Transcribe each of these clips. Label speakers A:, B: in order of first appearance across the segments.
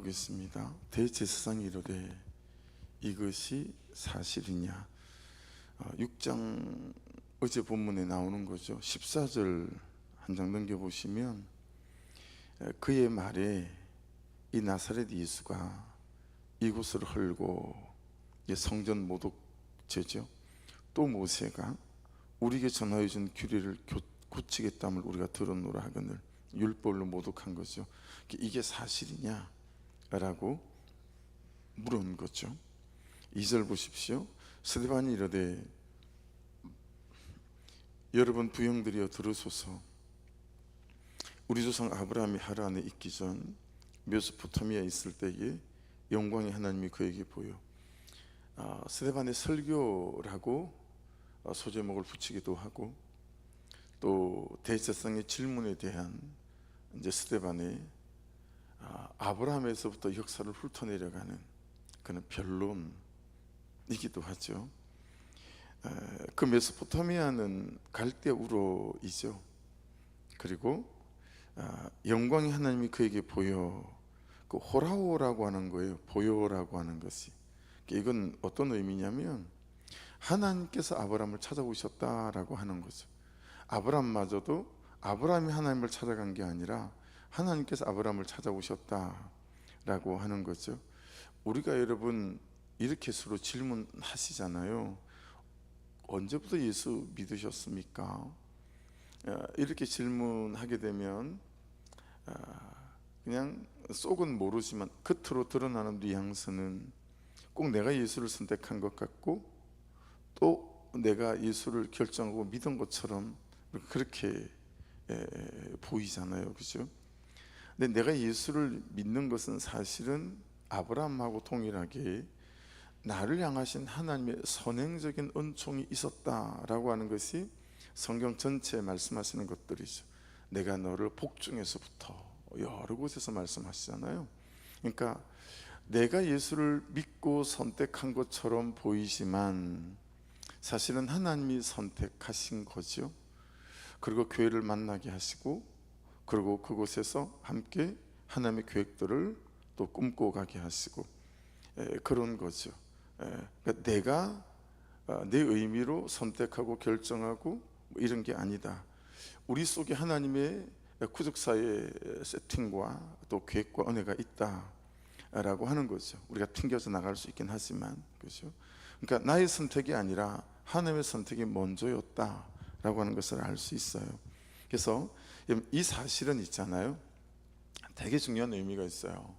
A: 보겠습니다. 대제사장이 이르되 이것이 사실이냐. 6장 어제 본문에 나오는 거죠. 14절 한 장 넘겨보시면 그의 말에 이 나사렛 예수가 이곳을 헐고 성전 모독죄죠. 또 모세가 우리에게 전하여 준 규례를 고치겠다함을 우리가 들었노라 하거늘 율법로 모독한 거죠. 이게 사실이냐 라고 물은 거죠. 2절 보십시오. 스데반이 이르되 여러분 부형들이여 들으소서. 우리 조상 아브라함이 하란에 있기 전 메소포타미아에 있을 때에 영광의 하나님이 그에게 보여. 스데반의 설교라고 소제목을 붙이기도 하고, 또 대제사장의 질문에 대한 이제 스데반의 아브라함에서부터 역사를 훑어내려가는 그런 변론이기도 하죠. 그 메소포타미아는 갈대 우로이죠. 그리고 영광의 하나님이 그에게 보여, 그 호라오라고 하는 거예요. 보여라고 하는 것이. 이건 어떤 의미냐면 하나님께서 아브라함을 찾아오셨다라고 하는 거죠. 아브라함마저도 아브라함이 하나님을 찾아간 게 아니라 하나님께서 아브라함을 찾아오셨다라고 하는 거죠. 우리가 여러분 이렇게 서로 질문하시잖아요. 언제부터 예수 믿으셨습니까? 이렇게 질문하게 되면 그냥 속은 모르지만 겉으로 드러나는 뉘앙스는 꼭 내가 예수를 선택한 것 같고 또 내가 예수를 결정하고 믿은 것처럼 그렇게 보이잖아요, 그죠? 근데 내가 예수를 믿는 것은 사실은 아브라함하고 동일하게 나를 향하신 하나님의 선행적인 은총이 있었다라고 하는 것이 성경 전체에 말씀하시는 것들이죠. 내가 너를 복중에서부터 여러 곳에서 말씀하시잖아요. 그러니까 내가 예수를 믿고 선택한 것처럼 보이지만 사실은 하나님이 선택하신 거죠. 그리고 교회를 만나게 하시고, 그리고 그곳에서 함께 하나님의 계획들을 또 꿈꿔가게 하시고, 그런 거죠. 그러니까 내가 내 의미로 선택하고 결정하고 이런 게 아니다. 우리 속에 하나님의 구속사의 세팅과 또 계획과 은혜가 있다라고 하는 거죠. 우리가 튕겨서 나갈 수 있긴 하지만, 그렇죠? 그러니까 나의 선택이 아니라 하나님의 선택이 먼저였다라고 하는 것을 알 수 있어요. 그래서 이 사실은 있잖아요. 되게 중요한 의미가 있어요.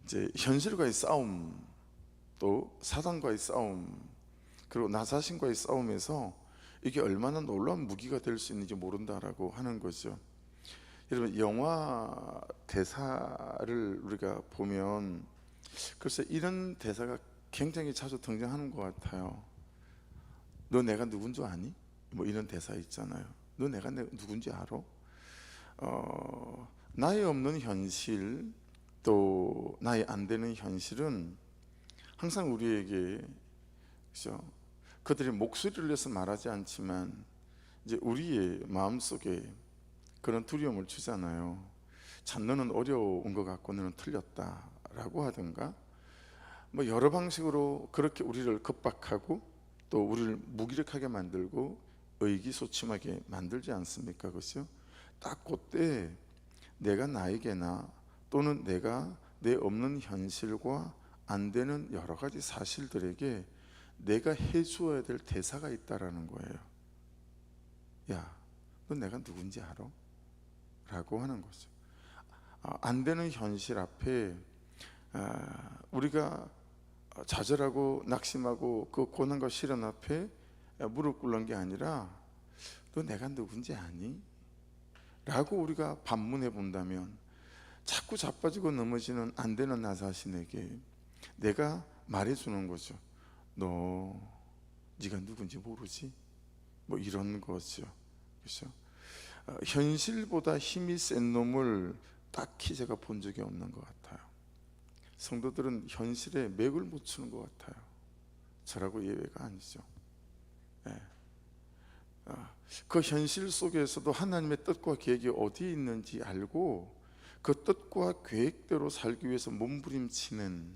A: 이제 현실과의 싸움, 또 사단과의 싸움, 그리고 나 자신과의 싸움에서 이게 얼마나 놀라운 무기가 될 수 있는지 모른다라고 하는 거죠. 여러분 영화 대사를 우리가 보면 글쎄 이런 대사가 굉장히 자주 등장하는 것 같아요. 너 내가 누군 줄 아니? 뭐 이런 대사 있잖아요. 너 내가 누군지 알아? 나의 없는 현실, 또 나의 안 되는 현실은 항상 우리에게, 그렇죠? 그들이 목소리를 내서 말하지 않지만 이제 우리의 마음속에 그런 두려움을 주잖아요. 참 너는 어려운 것 같고 너는 틀렸다라고 하든가 뭐 여러 방식으로 그렇게 우리를 겁박하고 또 우리를 무기력하게 만들고 의기소침하게 만들지 않습니까? 그렇죠? 딱 그때 내가 나에게나 또는 내가 내 없는 현실과 안 되는 여러 가지 사실들에게 내가 해주어야 될 대사가 있다라는 거예요. 야, 너 내가 누군지 알아? 라고 하는 거죠. 안 되는 현실 앞에 우리가 좌절하고 낙심하고 그 고난과 시련 앞에 무릎 꿇는 게 아니라 너 내가 누군지 아니? 라고 우리가 반문해 본다면 자꾸 자빠지고 넘어지는 안 되는 나 자신에게 내가 말해주는 거죠. 너 네가 누군지 모르지? 뭐 이런 거죠. 그렇죠? 현실보다 힘이 센 놈을 딱히 제가 본 적이 없는 것 같아요. 성도들은 현실에 맥을 못 추는 것 같아요. 저라고 예외가 아니죠. 그 현실 속에서도 하나님의 뜻과 계획이 어디에 있는지 알고 그 뜻과 계획대로 살기 위해서 몸부림치는,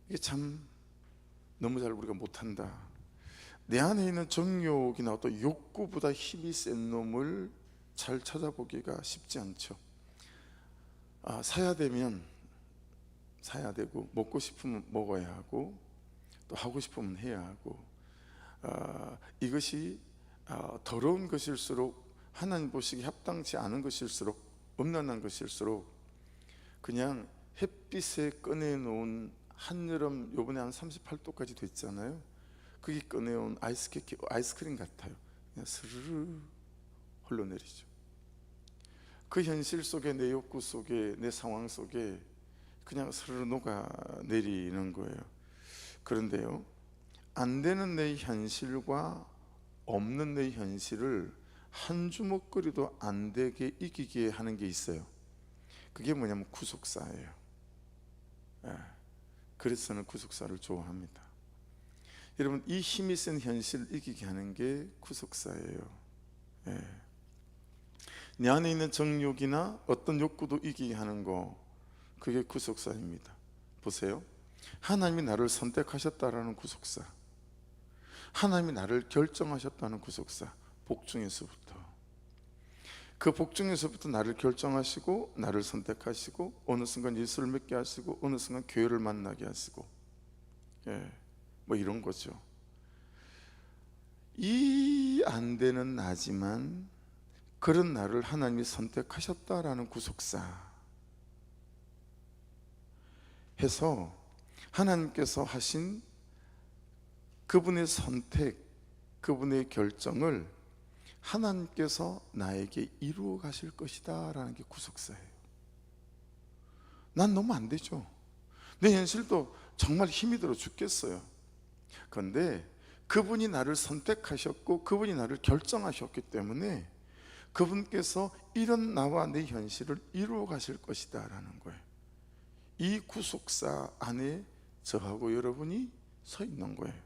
A: 이게 참 너무 잘 우리가 못한다. 내 안에 있는 정욕이나 어떤 욕구보다 힘이 센 놈을 잘 찾아보기가 쉽지 않죠. 사야 되면 사야 되고, 먹고 싶으면 먹어야 하고, 또 하고 싶으면 해야 하고, 이것이 더러운 것일수록, 하나님 보시기에 합당치 않은 것일수록, 음란한 것일수록, 그냥 햇빛에 꺼내놓은 한여름, 요번에 한 38도까지 됐잖아요. 그게 꺼내온 아이스크림 같아요. 그냥 스르르 흘러내리죠. 그 현실 속에, 내 욕구 속에, 내 상황 속에 그냥 스르르 녹아내리는 거예요. 그런데요, 안 되는 내 현실과 없는 내 현실을 한 주먹거리도 안 되게 이기게 하는 게 있어요. 그게 뭐냐면 구속사예요. 그래서 저는 구속사를 좋아합니다. 여러분, 이 힘이 센 현실을 이기게 하는 게 구속사예요. 내 안에 있는 정욕이나 어떤 욕구도 이기게 하는 거, 그게 구속사입니다. 보세요. 하나님이 나를 선택하셨다라는 구속사, 하나님이 나를 결정하셨다는 구속사, 복중에서부터, 그 복중에서부터 나를 결정하시고 나를 선택하시고, 어느 순간 예수를 믿게 하시고, 어느 순간 교회를 만나게 하시고, 뭐 이런 거죠. 이 안 되는 나지만 그런 나를 하나님이 선택하셨다라는 구속사 해서, 하나님께서 하신 그분의 선택, 그분의 결정을 하나님께서 나에게 이루어 가실 것이다 라는 게 구속사예요. 난 너무 안 되죠. 내 현실도 정말 힘이 들어 죽겠어요. 그런데 그분이 나를 선택하셨고 그분이 나를 결정하셨기 때문에 그분께서 이런 나와 내 현실을 이루어 가실 것이다 라는 거예요. 이 구속사 안에 저하고 여러분이 서 있는 거예요.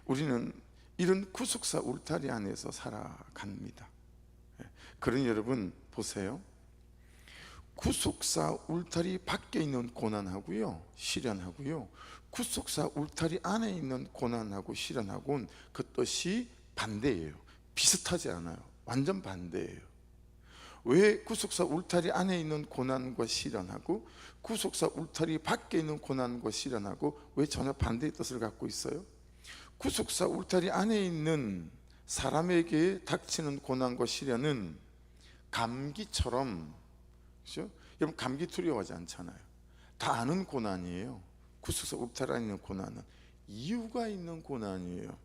A: 우리는 이런 구속사 울타리 안에서 살아갑니다. 그러니 여러분 보세요. 구속사 울타리 밖에 있는 고난하고요, 시련하고요, 구속사 울타리 안에 있는 고난하고 시련하고는 그 뜻이 반대예요. 비슷하지 않아요. 완전 반대예요. 왜 구속사 울타리 안에 있는 고난과 시련하고 구속사 울타리 밖에 있는 고난과 시련하고 왜 전혀 반대의 뜻을 갖고 있어요? 구속사 울타리 안에 있는 사람에게 닥치는 고난과 시련은 감기처럼, 그렇죠? 여러분, 감기 두려워하지 않잖아요. 다 아는 고난이에요. 구속사 울타리 안에 있는 고난은 이유가 있는 고난이에요.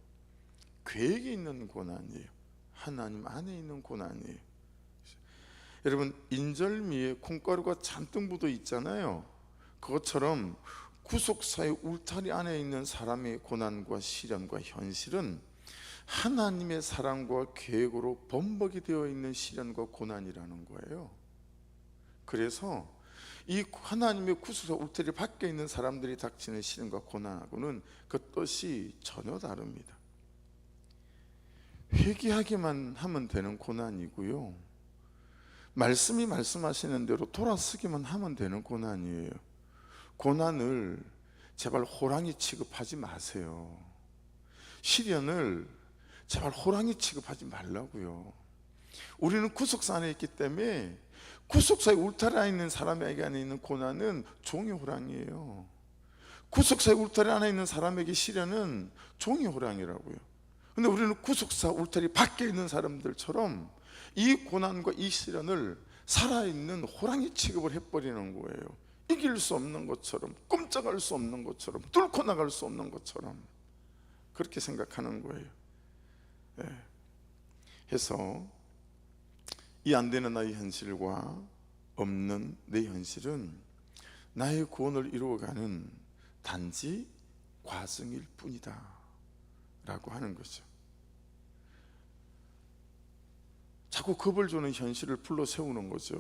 A: 계획이 있는 고난이에요. 하나님 안에 있는 고난이에요. 여러분, 인절미에 콩가루가 잔뜩 묻어 있잖아요. 그것처럼 구속사의 울타리 안에 있는 사람의 고난과 시련과 현실은 하나님의 사랑과 계획으로 범벅이 되어 있는 시련과 고난이라는 거예요. 그래서 이 하나님의 구속사 울타리 밖에 있는 사람들이 닥치는 시련과 고난하고는 그 뜻이 전혀 다릅니다. 회개하기만 하면 되는 고난이고요, 말씀이 말씀하시는 대로 돌아서기만 하면 되는 고난이에요. 고난을 제발 호랑이 취급하지 마세요. 시련을 제발 호랑이 취급하지 말라고요. 우리는 구속사 안에 있기 때문에 구속사의 울타리 안에 있는 사람에게 안에 있는 고난은 종이 호랑이에요. 구속사의 울타리 안에 있는 사람에게 시련은 종이 호랑이라고요. 근데 우리는 구속사 울타리 밖에 있는 사람들처럼 이 고난과 이 시련을 살아있는 호랑이 취급을 해버리는 거예요. 이길 수 없는 것처럼, 꼼짝할 수 없는 것처럼, 뚫고 나갈 수 없는 것처럼 그렇게 생각하는 거예요. 해서 이 안 되는 나의 현실과 없는 내 현실은 나의 구원을 이루어가는 단지 과정일 뿐이다 라고 하는 거죠. 자꾸 겁을 주는 현실을 불러 세우는 거죠.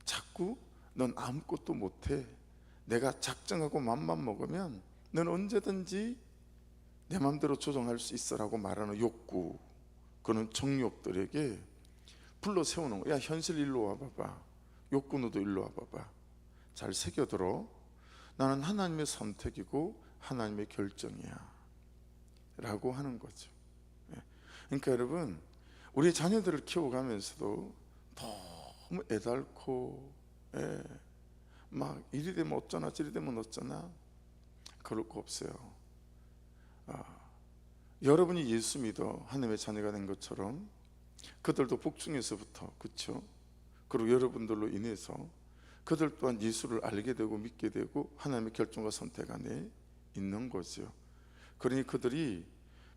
A: 자꾸 넌 아무것도 못해, 내가 작정하고 맘만 먹으면 넌 언제든지 내 마음대로 조정할 수 있어라고 말하는 욕구, 그런 정욕들에게 불러 세우는 거야. 야, 현실 일로 와봐봐. 욕구너도 일로 와봐봐. 잘 새겨들어. 나는 하나님의 선택이고 하나님의 결정이야 라고 하는 거죠. 그러니까 여러분, 우리 자녀들을 키워가면서도 너무 애달고 막 이리 되면 어쩌나 저리 되면 어쩌나 그럴 거 없어요. 여러분이 예수 믿어 하나님의 자녀가 된 것처럼 그들도 복중에서부터, 그렇죠? 그리고 여러분들로 인해서 그들 또한 예수를 알게 되고 믿게 되고 하나님의 결정과 선택 안에 있는 거죠. 그러니 그들이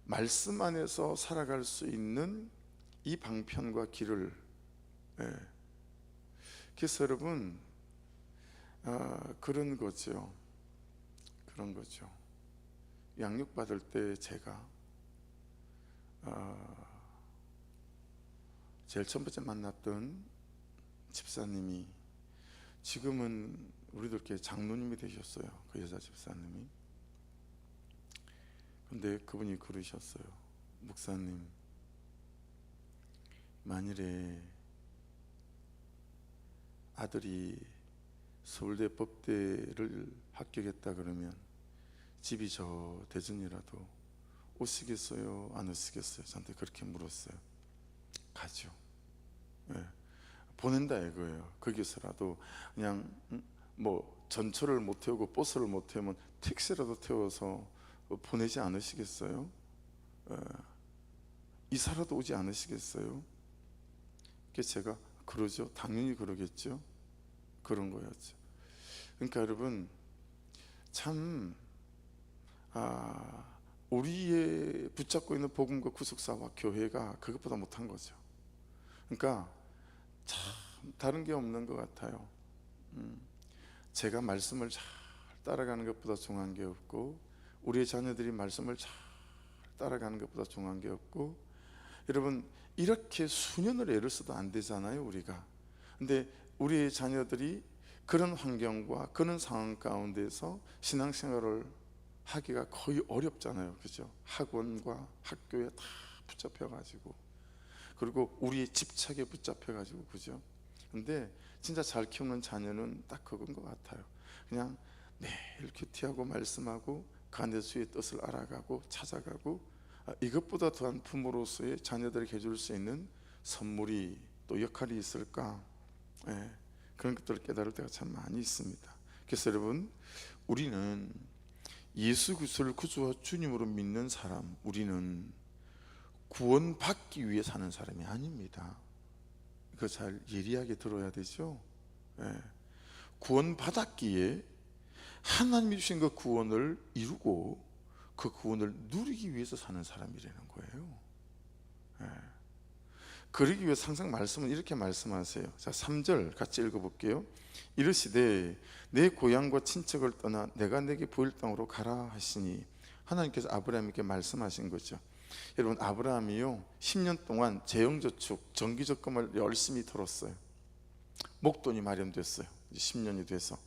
A: 말씀 안에서 살아갈 수 있는 이 방편과 길을, 그래서 여러분 그런 거죠. 그런 거죠. 양육 받을 때 제가 제일 첫 번째 만났던 집사님이 지금은 우리들께 장로님이 되셨어요. 그 여자 집사님이. 근데 그분이 그러셨어요. 목사님, 만일에 아들이 서울대 법대를 합격했다 그러면 집이 저 대전이라도 오시겠어요? 안 오시겠어요? 저한테 그렇게 물었어요. 가죠. 보낸다 이거예요. 거기서라도 그냥 뭐 전철을 못 태우고 버스를 못 태우면 택시라도 태워서 보내지 않으시겠어요? 이사라도 오지 않으시겠어요? 그래서 제가 그러죠. 당연히 그러겠죠. 그런 거였죠. 그러니까 여러분 참 우리의 붙잡고 있는 복음과 구속사와 교회가 그것보다 못한 거죠. 그러니까 참 다른 게 없는 것 같아요. 제가 말씀을 잘 따라가는 것보다 중요한 게 없고 우리의 자녀들이 말씀을 잘 따라가는 것보다 중요한 게 없고, 여러분 이렇게 수년을 애를 써도 안 되잖아요 우리가. 근데 우리의 자녀들이 그런 환경과 그런 상황 가운데서 신앙생활을 하기가 거의 어렵잖아요. 그죠? 학원과 학교에 다 붙잡혀가지고, 그리고 우리의 집착에 붙잡혀가지고, 그죠? 근데 진짜 잘 키우는 자녀는 딱 그건 것 같아요. 그냥 매일 큐티하고 말씀하고 그 안에서 주의 뜻을 알아가고 찾아가고, 이것보다 더한 부모로서의 자녀들에게 해줄 수 있는 선물이 또 역할이 있을까? 그런 것들을 깨달을 때가 참 많이 있습니다. 그래서 여러분, 우리는 예수 그리스도를 구주와 주님으로 믿는 사람, 우리는 구원받기 위해 사는 사람이 아닙니다. 이거 잘 예리하게 들어야 되죠. 구원받았기에 하나님이 주신 그 구원을 이루고 그 구원을 누리기 위해서 사는 사람이라는 거예요. 그러기 위해 항상 말씀은 이렇게 말씀하세요. 자, 3절 같이 읽어볼게요. 이르시되 내 고향과 친척을 떠나 내가 내게 보일 땅으로 가라 하시니, 하나님께서 아브라함에게 말씀하신 거죠. 여러분, 아브라함이요 10년 동안 재정저축 정기적금을 열심히 털었어요. 목돈이 마련됐어요. 이제 10년이 돼서,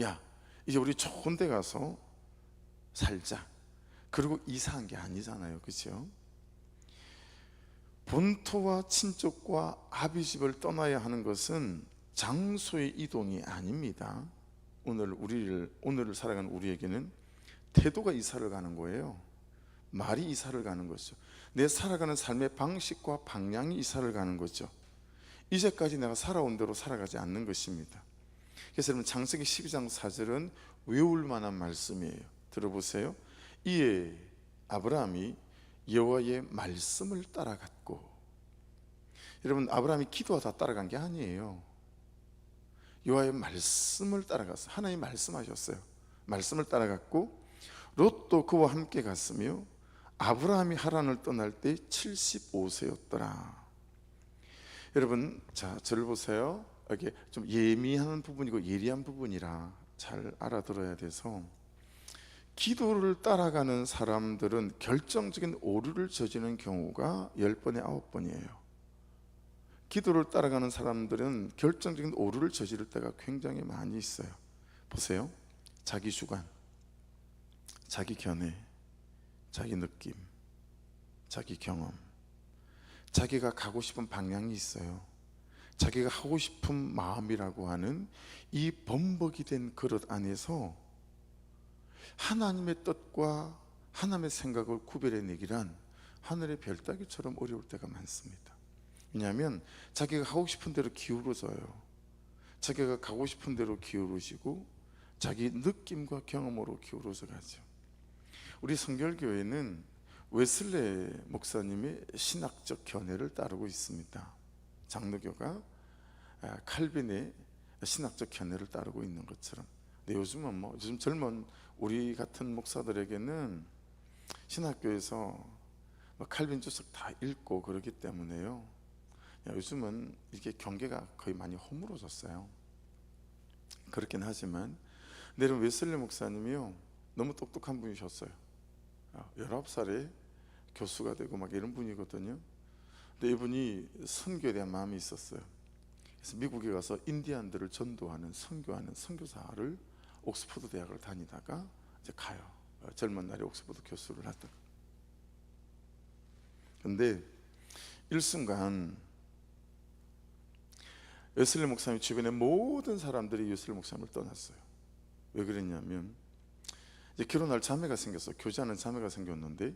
A: 야 이제 우리 좋은 데 가서 살자. 그리고 이사한 게 아니잖아요, 그렇죠? 본토와 친척과 아비집을 떠나야 하는 것은 장소의 이동이 아닙니다. 오늘을 살아가는 우리에게는 태도가 이사를 가는 거예요. 말이 이사를 가는 거죠. 내 살아가는 삶의 방식과 방향이 이사를 가는 거죠. 이제까지 내가 살아온 대로 살아가지 않는 것입니다. 그래서 여러분, 창세기 12장 4절은 외울 만한 말씀이에요. 들어보세요. 이에 아브라함이 여호와의 말씀을 따라갔고, 여러분, 아브라함이 기도하다 따라간 게 아니에요. 여호와의 말씀을 따라갔어요. 하나님 말씀하셨어요. 말씀을 따라갔고, 롯도 그와 함께 갔으며 아브라함이 하란을 떠날 때 75세였더라. 여러분, 자, 저를 보세요. 이게 좀 예민한 부분이고 예리한 부분이라 잘 알아들어야 돼서, 기도를 따라가는 사람들은 결정적인 오류를 저지르는 경우가 10번에 9번이에요. 기도를 따라가는 사람들은 결정적인 오류를 저지를 때가 굉장히 많이 있어요. 보세요. 자기 주관, 자기 견해, 자기 느낌, 자기 경험, 자기가 가고 싶은 방향이 있어요. 자기가 하고 싶은 마음이라고 하는 이 범벅이 된 그릇 안에서 하나님의 뜻과 하나님의 생각을 구별해내기란 하늘의 별따기처럼 어려울 때가 많습니다. 왜냐하면 자기가 하고 싶은 대로 기울어져요. 자기가 가고 싶은 대로 기울어지고 자기 느낌과 경험으로 기울어져 가죠. 우리 성결교회는 웨슬레 목사님의 신학적 견해를 따르고 있습니다. 장로교가 칼빈의 신학적 견해를 따르고 있는 것처럼. 근데 요즘은 요즘 젊은 우리 같은 목사들에게는 신학교에서 칼빈 주석 다 읽고 그러기 때문에요, 요즘은 이게 경계가 거의 많이 허물어졌어요. 그렇긴 하지만 내일은 웨슬리 목사님이요, 너무 똑똑한 분이셨어요. 19살에 교수가 되고 막 이런 분이거든요. 근데 이분이 선교에 대한 마음이 있었어요. 그래서 미국에 가서 인디안들을 전도하는, 선교하는 선교사를 옥스퍼드 대학을 다니다가 이제 가요. 젊은 날에 옥스퍼드 교수를 하다가. 근데 일순간 웨슬리 목사님 주변의 모든 사람들이 웨슬리 목사님을 떠났어요. 왜 그랬냐면 이제 결혼할 자매가 생겼어. 교제하는 자매가 생겼는데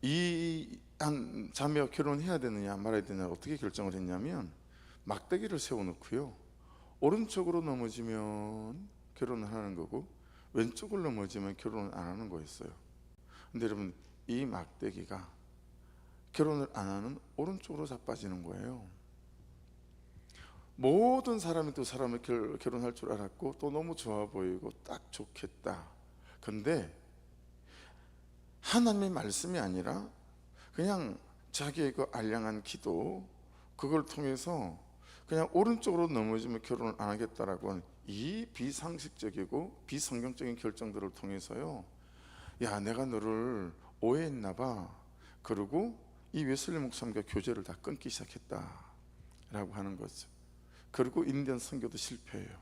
A: 이 한 자매와 결혼해야 되느냐 말아야 되느냐 어떻게 결정을 했냐면 막대기를 세워놓고요, 오른쪽으로 넘어지면 결혼을 하는 거고 왼쪽을 넘어지면 결혼을 안 하는 거였어요. 근데 여러분, 이 막대기가 결혼을 안 하는 오른쪽으로 자빠지는 거예요. 모든 사람이 또 사람을 결혼할 줄 알았고 또 너무 좋아 보이고 딱 좋겠다. 근데 하나님의 말씀이 아니라 그냥 자기의 그 알량한 기도, 그걸 통해서 그냥 오른쪽으로 넘어지면 결혼을 안 하겠다라고 하는 이 비상식적이고 비성경적인 결정들을 통해서요, 야, 내가 너를 오해했나 봐. 그리고 이 웨슬리 목사님과 교제를 다 끊기 시작했다라고 하는 거죠. 그리고 인디언 선교도 실패해요.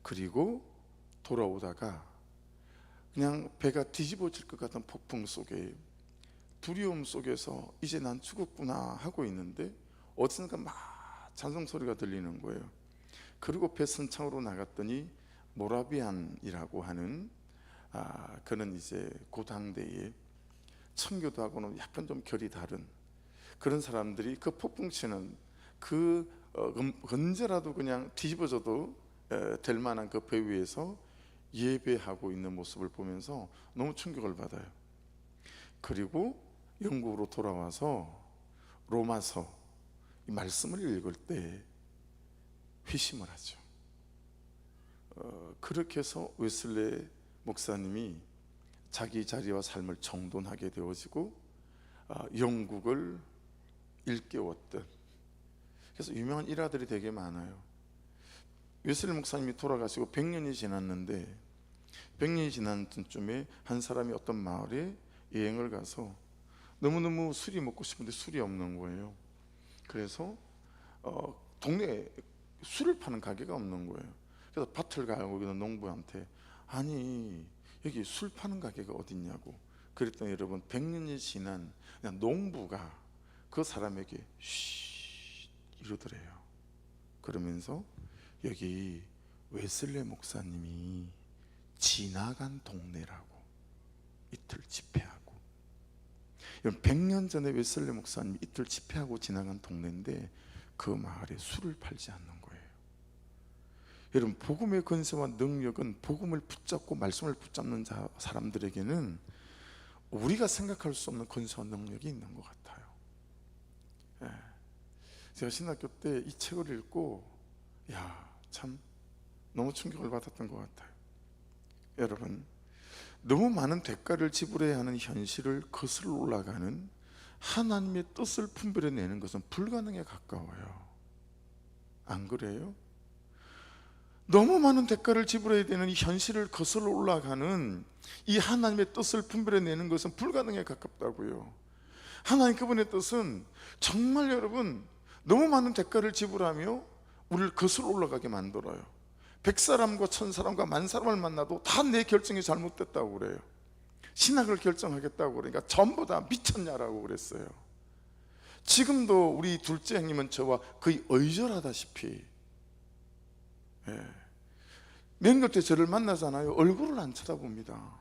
A: 그리고 돌아오다가 그냥 배가 뒤집어질 것 같은 폭풍 속에, 두려움 속에서 이제 난 죽었구나 하고 있는데 어디선가 막 찬송 소리가 들리는 거예요. 그리고 배 선창으로 나갔더니 모라비안이라고 하는 그는 이제 그 당대에 청교도하고는 약간 좀 결이 다른 그런 사람들이 그 폭풍 치는 그 언제라도 그냥 뒤집어져도 될 만한 그 배 위에서 예배하고 있는 모습을 보면서 너무 충격을 받아요. 그리고 영국으로 돌아와서 로마서 이 말씀을 읽을 때 회심을 하죠. 그렇게 해서 웨슬레 목사님이 자기 자리와 삶을 정돈하게 되어지고 영국을 일깨웠던, 그래서 유명한 일화들이 되게 많아요. 웨슬리 목사님이 돌아가시고 100년이 지났는데 100년이 지난 쯤에 한 사람이 어떤 마을에 여행을 가서 너무너무 술이 먹고 싶은데 술이 없는 거예요. 그래서 동네에 술을 파는 가게가 없는 거예요. 그래서 밭을 가고 있는 농부한테, 아니 여기 술 파는 가게가 어딨냐고 그랬더니 여러분, 100년이 지난 그냥 농부가 그 사람에게 쉬 이러더래요. 그러면서 여기 웨슬레 목사님이 지나간 동네라고, 이틀 집회하고. 여러분, 100년 전에 웨슬레 목사님이 이틀 집회하고 지나간 동네인데 그 마을에 술을 팔지 않는 거예요. 여러분, 복음의 권세와 능력은 복음을 붙잡고 말씀을 붙잡는 사람들에게는 우리가 생각할 수 없는 권세와 능력이 있는 것 같아요. 제가 신학교 때 이 책을 읽고 참 너무 충격을 받았던 것 같아요. 여러분, 너무 많은 대가를 지불해야 하는 현실을 거슬러 올라가는 하나님의 뜻을 분별해내는 것은 불가능에 가까워요. 안 그래요? 너무 많은 대가를 지불해야 되는 이 현실을 거슬러 올라가는 이 하나님의 뜻을 분별해내는 것은 불가능에 가깝다고요. 하나님 그분의 뜻은 정말 여러분 너무 많은 대가를 지불하며 우리를 거슬러 올라가게 만들어요. 100사람과 1000사람과 10,000사람을 만나도 다 내 결정이 잘못됐다고 그래요. 신학을 결정하겠다고 그러니까 전부 다 미쳤냐라고 그랬어요. 지금도 우리 둘째 형님은 저와 거의 의절하다시피, 명절 때 저를 만나잖아요. 얼굴을 안 쳐다봅니다.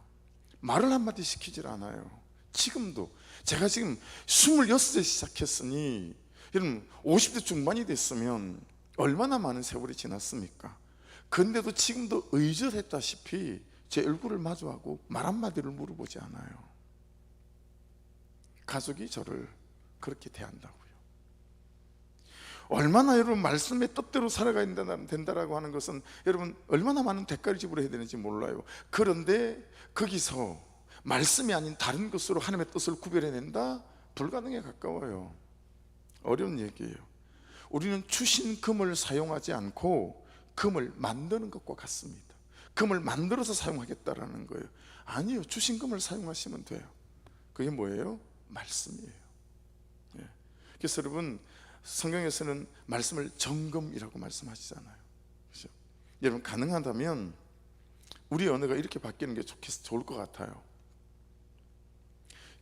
A: 말을 한마디 시키질 않아요. 지금도 제가 지금 26세 시작했으니 여러분 50대 중반이 됐으면 얼마나 많은 세월이 지났습니까? 그런데도 지금도 의절했다시피 제 얼굴을 마주하고 말 한마디를 물어보지 않아요. 가족이 저를 그렇게 대한다고요. 얼마나 여러분 말씀의 뜻대로 살아가야 된다라고 하는 것은 여러분 얼마나 많은 대가를 지불해야 되는지 몰라요. 그런데 거기서 말씀이 아닌 다른 것으로 하나님의 뜻을 구별해낸다? 불가능에 가까워요. 어려운 얘기예요. 우리는 주신 금을 사용하지 않고 금을 만드는 것과 같습니다. 금을 만들어서 사용하겠다라는 거예요. 아니요, 주신 금을 사용하시면 돼요. 그게 뭐예요? 말씀이에요. 그래서 여러분 성경에서는 말씀을 정금이라고 말씀하시잖아요. 그렇죠? 여러분 가능하다면 우리 언어가 이렇게 바뀌는 게 좋을 것 같아요.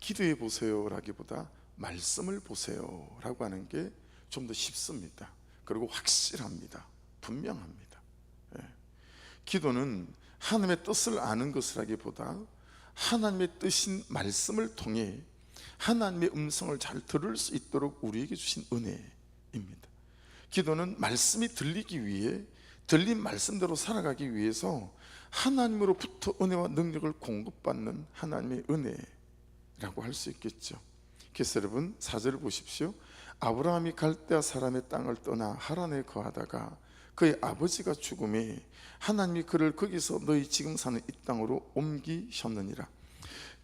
A: 기도해 보세요 라기보다 말씀을 보세요 라고 하는 게 좀 더 쉽습니다. 그리고 확실합니다. 분명합니다. 기도는 하나님의 뜻을 아는 것이라기보다 하나님의 뜻인 말씀을 통해 하나님의 음성을 잘 들을 수 있도록 우리에게 주신 은혜입니다. 기도는 말씀이 들리기 위해 들린 말씀대로 살아가기 위해서 하나님으로부터 은혜와 능력을 공급받는 하나님의 은혜라고 할 수 있겠죠. 그래서 여러분 4절을 보십시오. 아브라함이 갈대아 사람의 땅을 떠나 하란에 거하다가 그의 아버지가 죽음에 하나님이 그를 거기서 너희 지금 사는 이 땅으로 옮기셨느니라.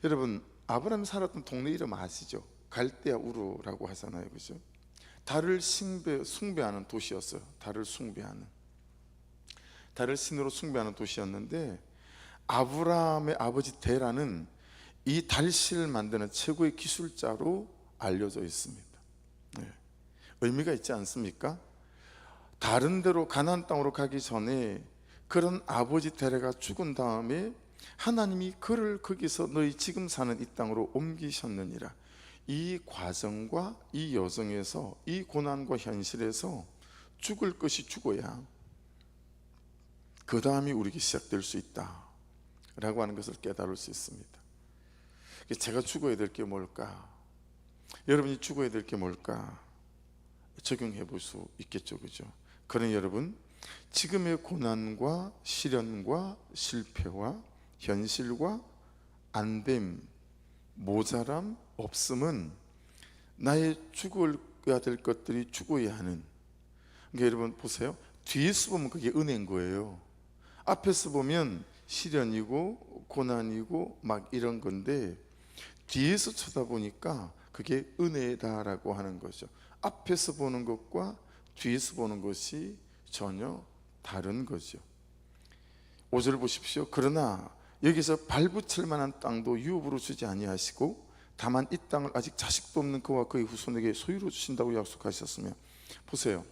A: 여러분 아브라함이 살았던 동네 이름 아시죠? 갈대아 우르라고 하잖아요. 그죠? 달을 숭배하는 도시였어요. 달을 신으로 숭배하는 도시였는데 아브라함의 아버지 데라는 이 달실을 만드는 최고의 기술자로 알려져 있습니다. 의미가 있지 않습니까? 다른 데로 가나안 땅으로 가기 전에 그런 아버지 데라가 죽은 다음에 하나님이 그를 거기서 너희 지금 사는 이 땅으로 옮기셨느니라. 이 과정과 이 여정에서 이 고난과 현실에서 죽을 것이 죽어야 그 다음이 우리에게 시작될 수 있다 라고 하는 것을 깨달을 수 있습니다. 제가 죽어야 될 게 뭘까? 여러분이 죽어야 될 게 뭘까? 적용해 볼 수 있겠죠. 그죠? 그러니 여러분 지금의 고난과 시련과 실패와 현실과 안됨, 모자람, 없음은 나의 죽어야 될 것들이 죽어야 하는, 그러니까 여러분 보세요. 뒤에서 보면 그게 은혜인 거예요. 앞에서 보면 시련이고 고난이고 막 이런 건데 뒤에서 쳐다보니까 그게 은혜다라고 하는 거죠. 앞에서 보는 것과 뒤에서 보는 것이 전혀 다른 거죠. 5절 보십시오. 그러나 여기서 발붙일 만한 땅도 유업으로 주지 아니하시고 다만 이 땅을 아직 자식도 없는 그와 그의 후손에게 소유로 주신다고 약속하셨으며, 보세요.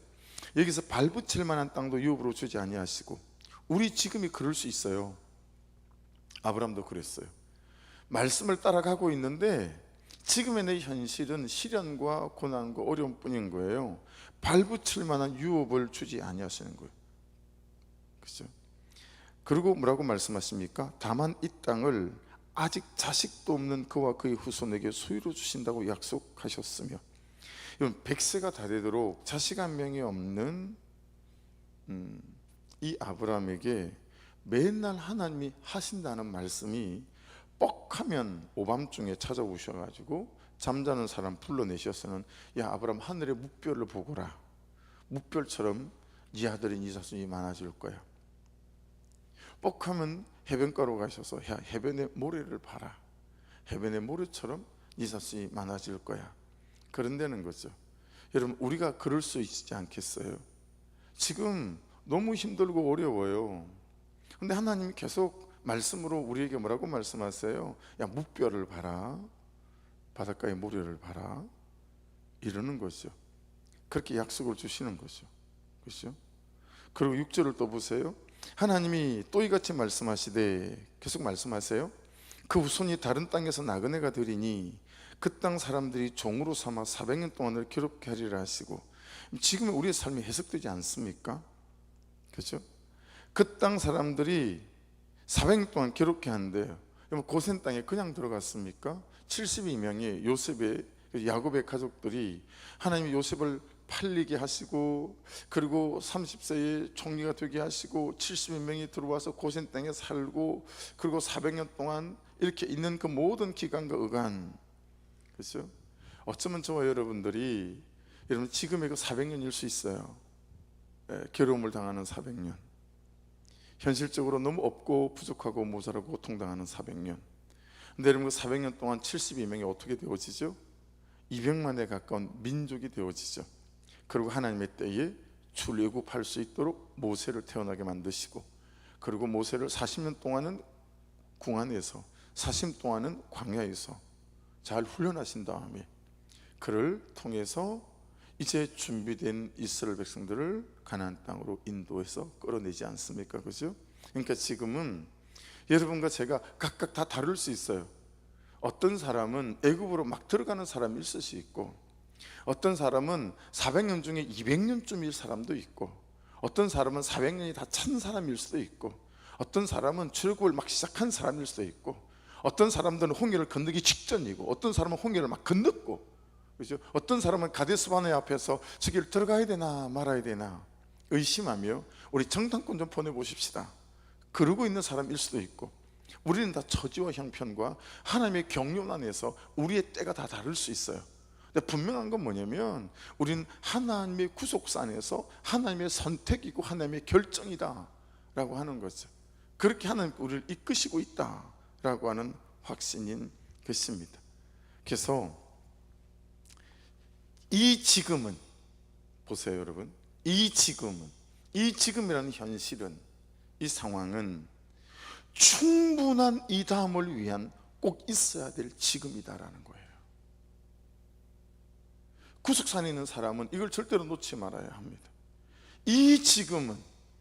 A: 여기서 발붙일 만한 땅도 유업으로 주지 아니하시고, 우리 지금이 그럴 수 있어요. 아브라함도 그랬어요. 말씀을 따라가고 있는데 지금의 내 현실은 시련과 고난과 어려움뿐인 거예요. 발붙일 만한 유업을 주지 아니하시는 거예요. 그렇죠? 그리고 뭐라고 말씀하십니까? 다만 이 땅을 아직 자식도 없는 그와 그의 후손에게 소유로 주신다고 약속하셨으며, 이건 100세가 다 되도록 자식 한 명이 없는 이 아브라함에게 맨날 하나님이 하신다는 말씀이 뻑하면 오밤중에 찾아오셔가지고 잠자는 사람 불러내셔서는, 야 아브라함, 하늘의 묵별을 보거라. 묵별처럼 네 아들이 네 자손이 많아질 거야. 뻑하면 해변가로 가셔서, 야 해변의 모래를 봐라. 해변의 모래처럼 네 자손이 많아질 거야. 그런다는 거죠. 여러분 우리가 그럴 수 있지 않겠어요? 지금 너무 힘들고 어려워요. 근데 하나님이 계속 말씀으로 우리에게 뭐라고 말씀하세요? 야 묵별을 봐라, 바닷가의 모래를 봐라, 이러는 거죠. 그렇게 약속을 주시는 거죠. 그렇죠? 그리고 6절을 또 보세요. 하나님이 또 이같이 말씀하시되, 계속 말씀하세요. 그 후손이 다른 땅에서 나그네가 되리니 그 땅 사람들이 종으로 삼아 400년 동안을 괴롭게 하리라 하시고, 지금의 우리의 삶이 해석되지 않습니까? 그렇죠? 그 땅 사람들이 400년 동안 괴롭게 하는데 고센 땅에 그냥 들어갔습니까? 72명의 요셉의, 야곱의 가족들이 하나님이 요셉을 팔리게 하시고, 그리고 30세에 총리가 되게 하시고 72명이 들어와서 고센 땅에 살고, 그리고 400년 동안 이렇게 있는 그 모든 기간과 어간, 그렇죠? 어쩌면 저와 여러분들이, 여러분 지금의 그 400년일 수 있어요. 괴로움을 당하는 400년, 현실적으로 너무 없고 부족하고 모자라고 고통당하는 400년. 근데 여러분 그 400년 동안 72명이 어떻게 되어지죠? 200만에 가까운 민족이 되어지죠. 그리고 하나님의 때에 출애굽할 수 있도록 모세를 태어나게 만드시고, 그리고 모세를 40년 동안은 궁 안에서, 40년 동안은 광야에서 잘 훈련하신 다음에 그를 통해서 이제 준비된 이스라엘 백성들을 가나안 땅으로 인도해서 끌어내지 않습니까? 그죠? 그러니까 지금은 여러분과 제가 각각 다 다를 수 있어요. 어떤 사람은 애굽으로 막 들어가는 사람이 있을 수 있고, 어떤 사람은 400년 중에 200년쯤일 사람도 있고, 어떤 사람은 400년이 다 찬 사람일 수도 있고, 어떤 사람은 출애굽을 막 시작한 사람일 수도 있고, 어떤 사람들은 홍해를 건너기 직전이고, 어떤 사람은 홍해를 막 건넜고, 그렇죠? 어떤 사람은 가데스 바네 앞에서 저길 들어가야 되나 말아야 되나 의심하며 우리 정탐꾼 좀 보내보십시다 그러고 있는 사람일 수도 있고, 우리는 다 처지와 형편과 하나님의 경륜 안에서 우리의 때가 다 다를 수 있어요. 근데 분명한 건 뭐냐면 우리는 하나님의 구속사 안에서 하나님의 선택이고 하나님의 결정이다 라고 하는 거죠. 그렇게 하나님 우리를 이끄시고 있다 라고 하는 확신인 것입니다. 그래서 이 지금은, 보세요 여러분, 이 지금이라는 현실은, 이 상황은 충분한 이 다음을 위한 꼭 있어야 될 지금이다라는 거예요. 구속산에 있는 사람은 이걸 절대로 놓지 말아야 합니다. 이 지금은,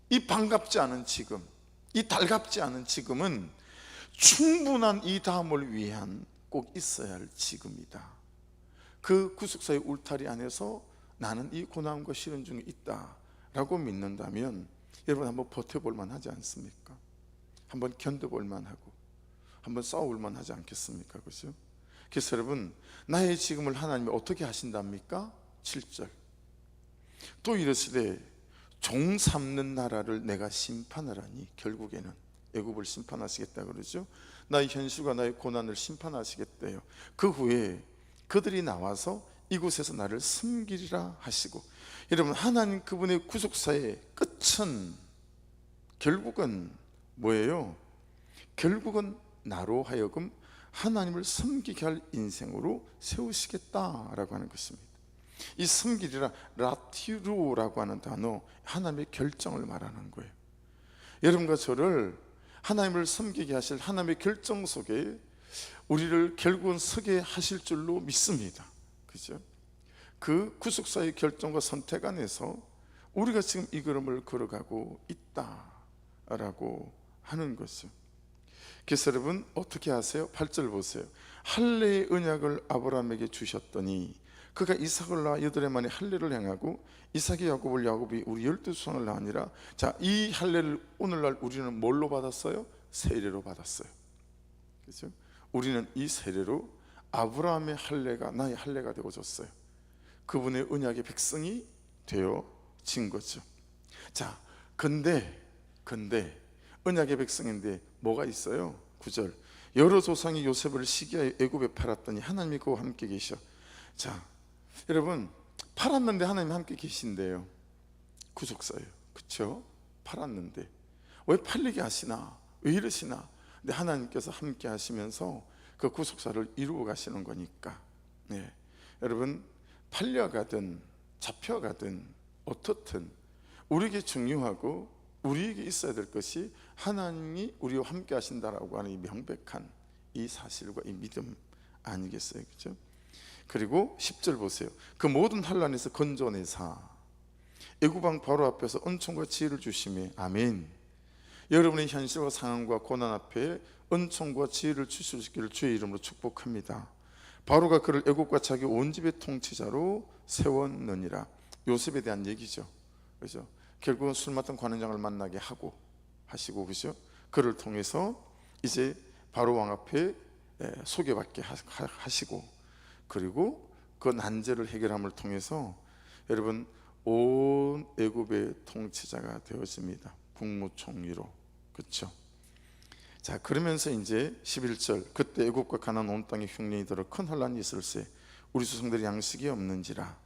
A: 이 반갑지 않은 지금, 이 달갑지 않은 지금은 충분한 이 다음을 위한 꼭 있어야 할 지금이다. 그 구속사의 울타리 안에서 나는 이 고난과 시련 중에 있다라고 믿는다면 여러분 한번 버텨볼 만하지 않습니까? 한번 견뎌볼 만하고 한번 싸워볼 만하지 않겠습니까? 그죠? 그래서 여러분, 나의 지금을 하나님이 어떻게 하신답니까? 7절 또 이르시되 종 삼는 나라를 내가 심판하라니, 결국에는 애굽을 심판하시겠다 그러죠. 나의 현실과 나의 고난을 심판하시겠대요. 그 후에 그들이 나와서 이곳에서 나를 섬기리라 하시고, 여러분 하나님 그분의 구속사의 끝은 결국은 뭐예요? 결국은 나로 하여금 하나님을 섬기게 할 인생으로 세우시겠다라고 하는 것입니다. 이 섬기리라, 라티루라고 하는 단어, 하나님의 결정을 말하는 거예요. 여러분과 저를 하나님을 섬기게 하실 하나님의 결정 속에 우리를 결국은 서게 하실 줄로 믿습니다. 그죠? 그 구속사의 결정과 선택 안에서 우리가 지금 이 걸음을 걸어가고 있다라고 하는 거죠. 그래서 여러분 어떻게 하세요? 8절 보세요. 할례의 언약을 아브라함에게 주셨더니 그가 이삭을 낳아 8해 만에 할례를 행하고 이삭이 야곱을, 야곱이 우리 12son을 낳으니라. 자, 이 할례를 오늘날 우리는 뭘로 받았어요? 세례로 받았어요. 그렇죠? 우리는 이 세례로 아브라함의 할례가 나의 할례가 되어졌어요. 그분의 언약의 백성이 되어진 거죠. 자, 근데 언약의 백성인데 뭐가 있어요? 9절 여러 조상이 요셉을 시기하여 애굽에 팔았더니 하나님이 그와 함께 계셔. 자, 여러분 팔았는데 하나님 함께 계신대요. 구속사예요. 그렇죠? 팔았는데 왜 팔리게 하시나? 왜 이러시나? 근데 하나님께서 함께 하시면서 그 구속사를 이루어 가시는 거니까. 네. 여러분 팔려가든 잡혀가든 어떻든 우리에게 중요하고 우리에게 있어야 될 것이 하나님이 우리와 함께 하신다라고 하는 이 명백한 이 사실과 이 믿음 아니겠어요? 그렇죠? 그리고 10절 보세요. 그 모든 환난에서 건져내사 애굽 왕 바로 앞에서 은총과 지혜를 주시매. 아멘. 여러분의 현실과 상황과 고난 앞에 은총과 지혜를 주시기를 주의 이름으로 축복합니다. 바로가 그를 애국과 자기 온 집의 통치자로 세웠느니라. 요셉에 대한 얘기죠. 그죠? 결국은 술 맡던 관원장을 만나게 하시고, 그죠? 그를 통해서 이제 바로 왕 앞에 소개받게 하시고, 그리고 그 난제를 해결함을 통해서 여러분 온 애굽의 통치자가 되어집니다. 국무총리로. 그렇죠? 자, 그러면서 이제 11절, 그때 애굽과 가나안 온 땅에 흉년이 들어 큰 혼란이 있을세. 우리 조상들이 양식이 없는지라.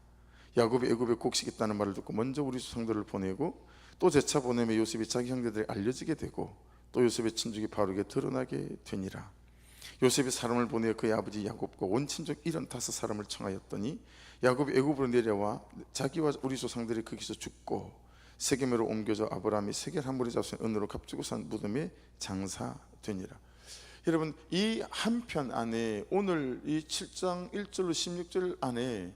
A: 야곱이 애굽에 곡식이 있다는 말을 듣고 먼저 우리 조상들을 보내고 또 재차 보내며 요셉이 자기 형제들이 알려지게 되고 또 요셉의 친족이 바로에게 드러나게 되니라. 요셉이 사람을 보내어 그의 아버지 야곱과 온 친족 75사람을 청하였더니 야곱이 애굽으로 내려와 자기와 우리 조상들이 거기서 죽고 세겜으로 옮겨져 아브라함이 세겔 함몰의 자손 은으로 값주고 산 무덤에 장사되니라. 여러분, 이 한편 안에 오늘 이 7장 1절로 16절 안에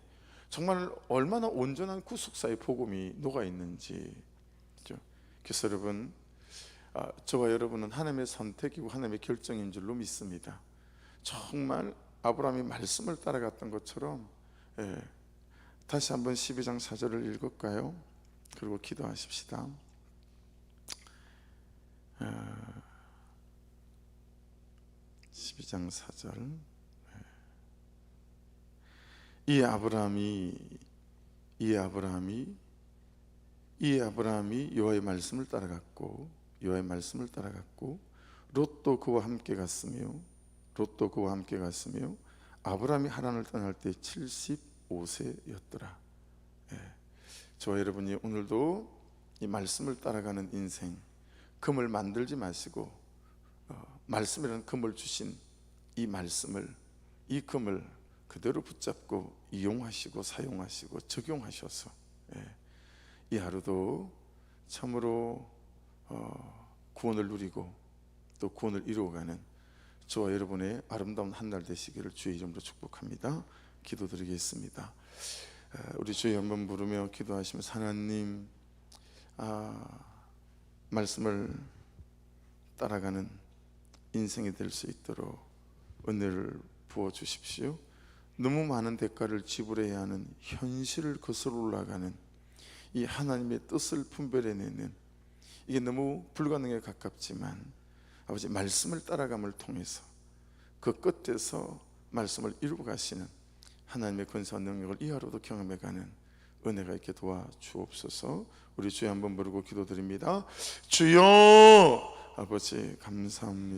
A: 정말 얼마나 온전한 구속사의 복음이 녹아 있는지. 그래서 여러분, 저와 여러분은 하나님의 선택이고 하나님의 결정인 줄로 믿습니다. 정말 아브라함이 말씀을 따라갔던 것처럼. 다시 한번 12장 4절을 읽을까요? 그리고 기도하십시다. 12장 4절. 이 아브라함이 여호와의 말씀을 따라갔고 롯도 그와 함께 갔으며 아브라함이 하란을 떠날 때 75세였더라. 저와 여러분이 오늘도 이 말씀을 따라가는 인생, 금을 만들지 마시고 말씀이라는 금을 주신 이 말씀을, 이 금을 그대로 붙잡고 이용하시고 사용하시고 적용하셔서 이 하루도 참으로 구원을 누리고 또 구원을 이루어가는 저와 여러분의 아름다운 한 날 되시기를 주의 이름으로 축복합니다. 기도드리겠습니다. 우리 주의 한번 부르며 기도하시면서, 하나님, 말씀을 따라가는 인생이 될 수 있도록 은혜를 부어주십시오. 너무 많은 대가를 지불해야 하는 현실을 거슬러 올라가는 이 하나님의 뜻을 분별해내는, 이게 너무 불가능에 가깝지만 아버지, 말씀을 따라감을 통해서 그 끝에서 말씀을 이루고 가시는 하나님의 권세와 능력을 이 하루도 경험해가는 은혜가 있게 도와주옵소서. 우리 주여 한번 부르고 기도드립니다. 주여, 아버지 감사합니다.